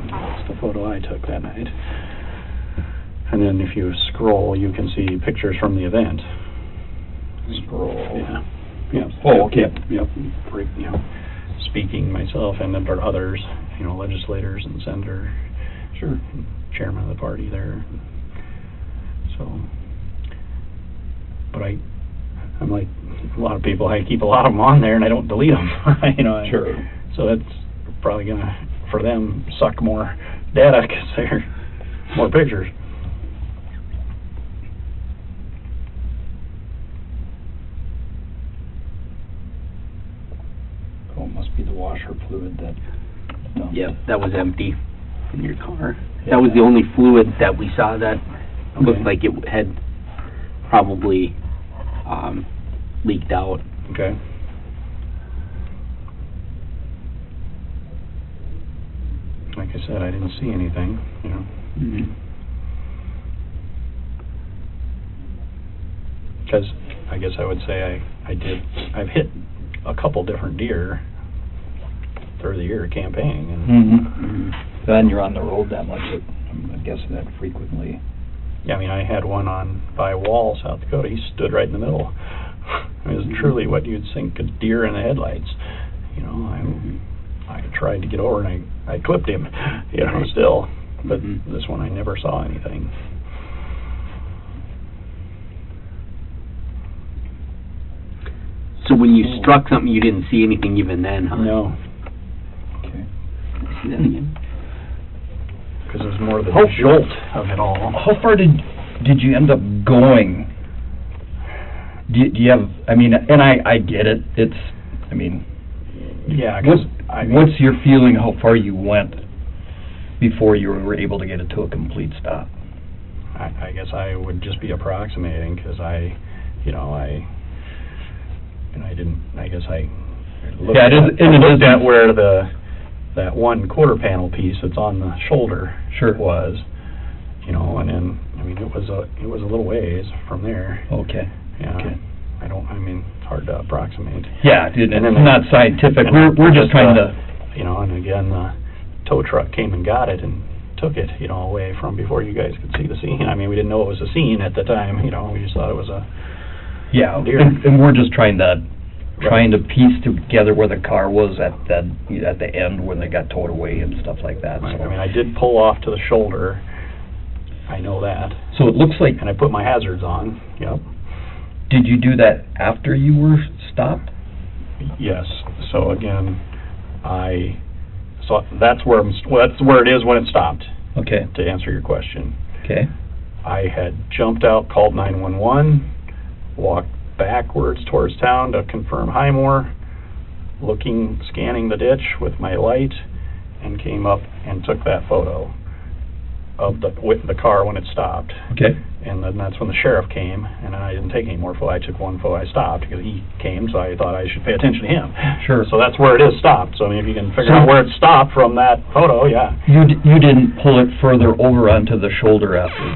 that's the photo I took that night. And then if you scroll, you can see pictures from the event. Scroll. Yeah. Yeah. Oh, okay. Yep. Speaking myself and then others, legislators and senator, chairman of the party there. So, but I'm like a lot of people. I keep a lot of them on there, and I don't delete them. Sure. So that's probably gonna, for them, suck more data because they're more pictures. Oh, it must be the washer fluid that dumped. Yep, that was empty in your car. Yeah. That was the only fluid that we saw that looked like it had probably leaked out. Okay. Like I said, I didn't see anything, because I guess I would say I've hit a couple different deer through the year campaigning, and Then you're on the road that much, I'm guessing that frequently. yeah, I mean, I had one by Wall, South Dakota. He stood right in the middle. It was truly what you'd think a deer in the headlights. You know, I tried to get over and I clipped him, you know, still. But this one I never saw anything. So when you struck something, you didn't see anything even then, huh? No, Okay. See that again? because it was more the How- jolt of it all. How far did you end up going? Do you have, I mean, and I get it, it's, I mean, Yeah, because what's your feeling how far you went before you were able to get it to a complete stop? I guess I would just be approximating, because I looked Yeah, it is- and it looked is- at where that one quarter panel piece that's on the shoulder Sure. was, you know, and then, I mean, it was a little ways from there. Okay. Yeah, Okay. it's hard to approximate. Yeah, dude, And it's then not scientific, and we're just trying to, You know, and again, the tow truck came and got it and took it, you know, away from before you guys could see the scene. I mean, we didn't know it was a scene at the time, you know, we just thought it was a yeah, deer. and we're just trying to piece together where the car was at the end when they got towed away and stuff like that, I so. mean, I did pull off to the shoulder, I know that, So it looks like, and I put my hazards on, yep. did you do that after you were stopped? Yes, so again, so that's where it is when it stopped, Okay, to answer your question. okay, I had jumped out, called 911, walked backwards towards town to confirm Highmore, scanning the ditch with my light, and came up and took that photo of the car when it stopped. okay. And then that's when the sheriff came, and I didn't take any more photos. I took one photo, I stopped, because he came, so I thought I should pay attention to him. Sure. So that's where it is stopped, so I mean, if you can figure out where it stopped from that photo, yeah. You didn't pull it further over onto the shoulder after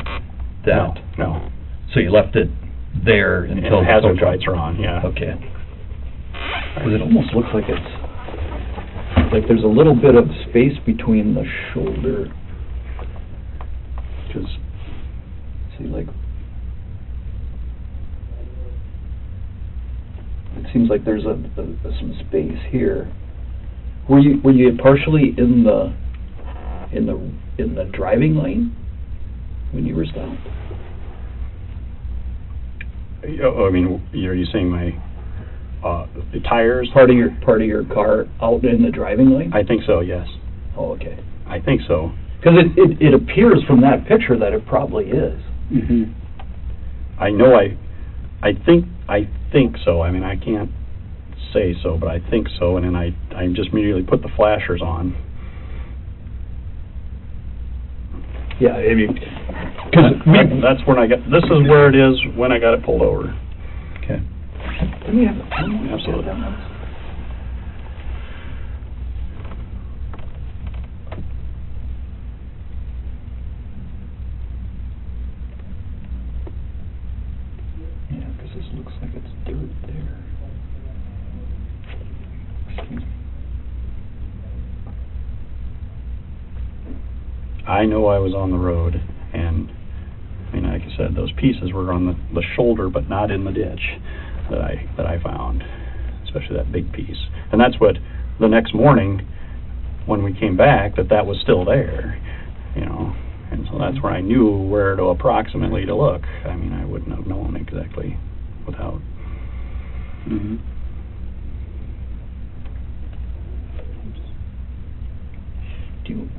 that? No, So you left it there and until... the hazard lights are on, yeah. Okay. Because it almost looks like there's a little bit of space between the shoulder, because, see, like, it seems like there's some space here. Were you partially in the driving lane when you were stopped? Oh, I mean, are you saying my, the tires? Part of your car out in the driving lane? I think so, yes. Oh, okay. I think so. Because it appears from that picture that it probably is. I know I think so. I mean, I can't say so, but I think so, and then I just immediately put the flashers on. Yeah, I mean, That's when this is where it is when I got it pulled over. okay. Let me have Absolutely. Yeah, because this looks like it's dirt there. Excuse me. I know I was on the road, and I mean, like I said, those pieces were on the shoulder, but not in the ditch that I found, especially that big piece. And that's what the next morning when we came back, that was still there, you know. And so that's where I knew where to approximately to look. I mean, I wouldn't have known exactly without. Do you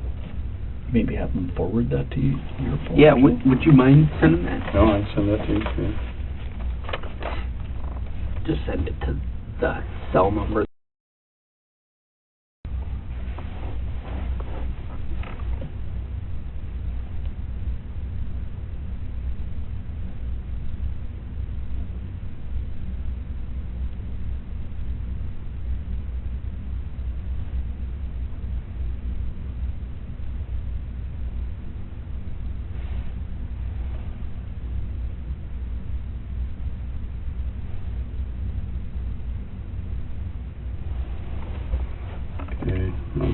maybe have them forward that to you, your phone? Yeah, would you mind sending that? No, I'd send that to you. Yeah. Just send it to the cell number.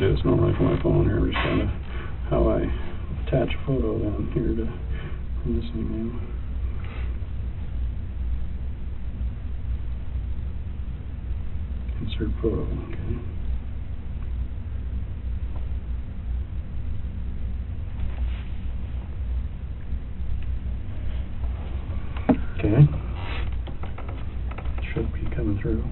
do this normally from my phone here. I'm just kind of how I attach a photo down here to from this email. Insert photo, okay. Okay. Should be coming through.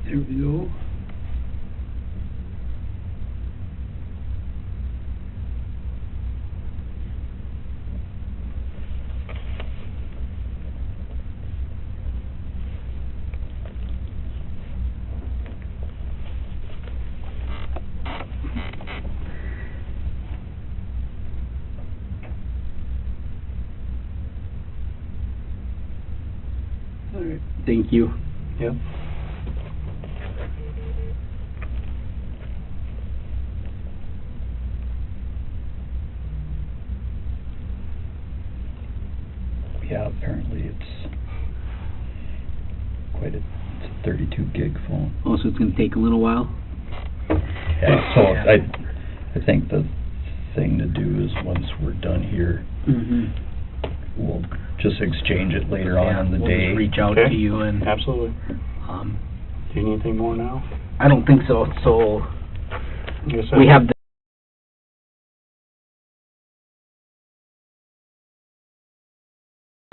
There we go. All right. Thank you. Yep. Yeah, apparently it's quite a, it's a 32 gig phone. Oh, so it's going to take a little while? Yeah, so I think the thing to do is once we're done here, we'll just exchange it later on in the we'll day. just reach out Okay. to you and... Absolutely. Do you need anything more now? I don't think so. So Yes, I we do. have the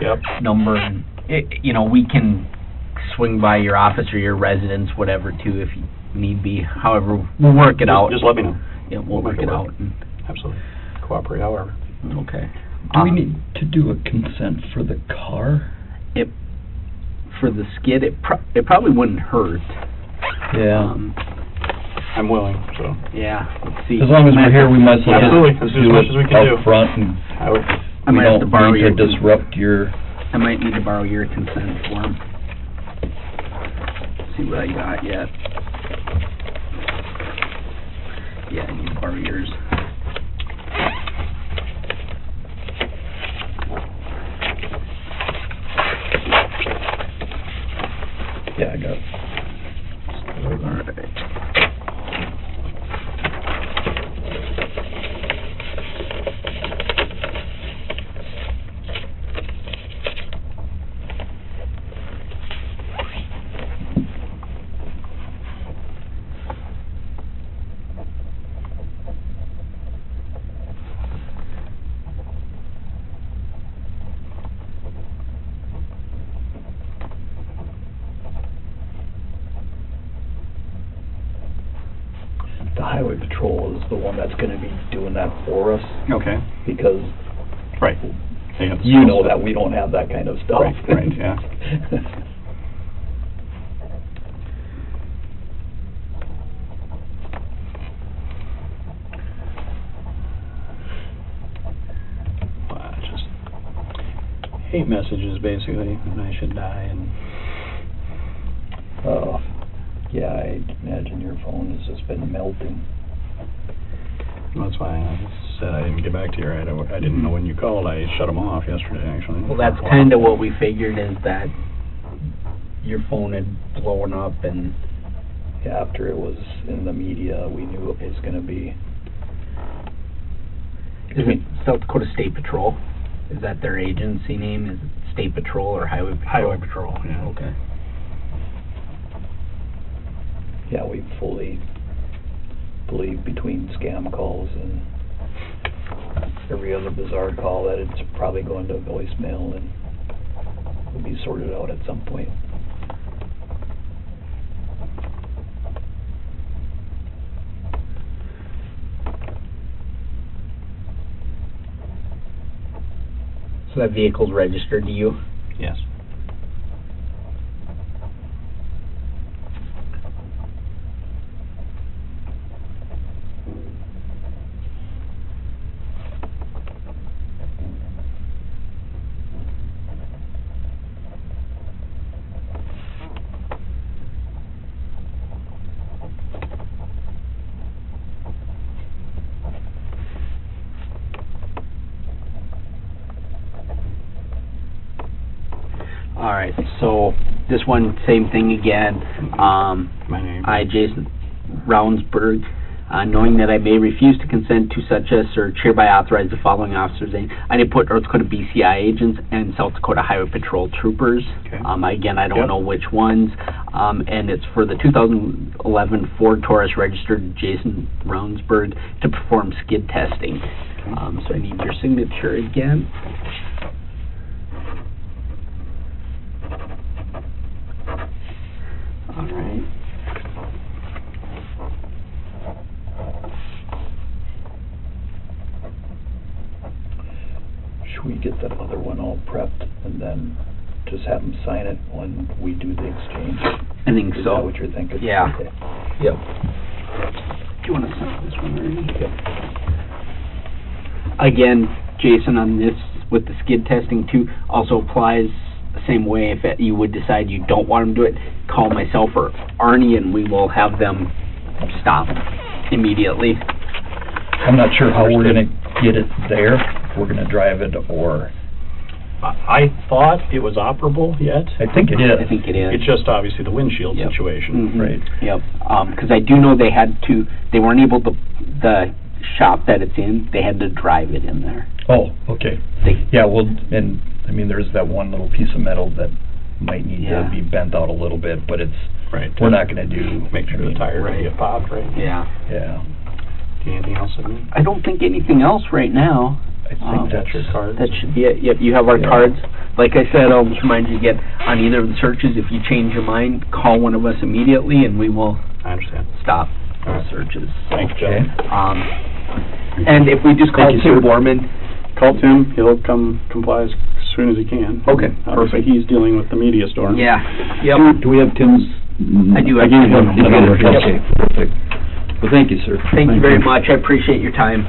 Yep. number, and you know, we can swing by your office or your residence, whatever, too, if you need be. However, we'll work it out. Just let me know. Yeah, we'll work it out. And, Absolutely. Cooperate however. okay. Do we need to do a consent for the car? For the skid, it probably wouldn't hurt. Yeah. I'm willing, so. Yeah. Let's see. As long as we're here, we might as well Absolutely. just Let's do as do much it as we can do. up front, and I would. I we might have to don't borrow need your to disrupt your... I might need to borrow your consent form. See what I got yet. Yeah, I need to borrow yours. Yeah, I got it. All right. The highway patrol is the one that's gonna be doing that for us, Okay. because Right. They have the you know skills. that we don't have that kind of stuff. Right, yeah. I just hate messages, basically, and I should die, and Yeah, I imagine your phone has just been melting. that's why I said I didn't get back to you right. I didn't know when you called. I shut them off yesterday, actually. Well, that's kind of what we figured, is that your phone had blown up, and After it was in the media, we knew it was gonna be... is it South Dakota State Patrol? Is that their agency name? Is it State Patrol or Highway Patrol? Highway Patrol, yeah. Okay. Yeah, we fully believe between scam calls and every other bizarre call that it's probably going to voicemail and will be sorted out at some point. So that vehicle's registered to you? Yes. All right, so this one, same thing again. My name. I, Jason Ravnsborg, knowing that I may refuse to consent to such a search, hereby authorize the following officers. I did put North Dakota BCI agents and South Dakota Highway Patrol troopers. Okay. Again, I don't Yep. know which ones. And it's for the 2011 Ford Taurus registered Jason Ravnsborg to perform skid testing. So I need your signature again. All right. Should we get that other one all prepped and then just have them sign it when we do the exchange? I think Is so. that what you're thinking? Yeah. Okay. Yep. Do you want to sign this one, Ernie? Yep. Again, Jason, on this, with the skid testing too, also applies the same way. If you would decide you don't want them to do it, call myself or Arnie and we will have them stop immediately. I'm not sure how we're gonna get it there, if we're gonna drive it or, I thought it was operable yet. I think it is. I think it is. It's just obviously the windshield Yep. situation. Mhm. Right. Yep. Because I do know they weren't able to, the shop that it's in, they had to drive it in there. Oh, okay. They, Yeah, well, and, I mean, there's that one little piece of metal that might need Yeah. to be bent out a little bit, but it's, Right. we're not gonna do. Make sure I the mean, tire doesn't right. get popped, right? yeah. Yeah, Anything else I need? I don't think anything else right now. I think That's your card. That should be it. Yep, you have our Yeah. cards. Like I said, I'll just remind you again, on either of the searches, if you change your mind, call one of us immediately and we will I understand. stop All those right. searches. Thanks, Joe. okay. And if we just call Thank you, Tim sir. Borman, Call Tim, he'll come comply as soon as he can. Okay, Obviously, perfect. he's dealing with the media storm. yeah, yep. Do we have Tim's? I do have gave Tim's him the number. number. Okay, perfect. Well, thank you, sir. Thank you very much. I appreciate your time.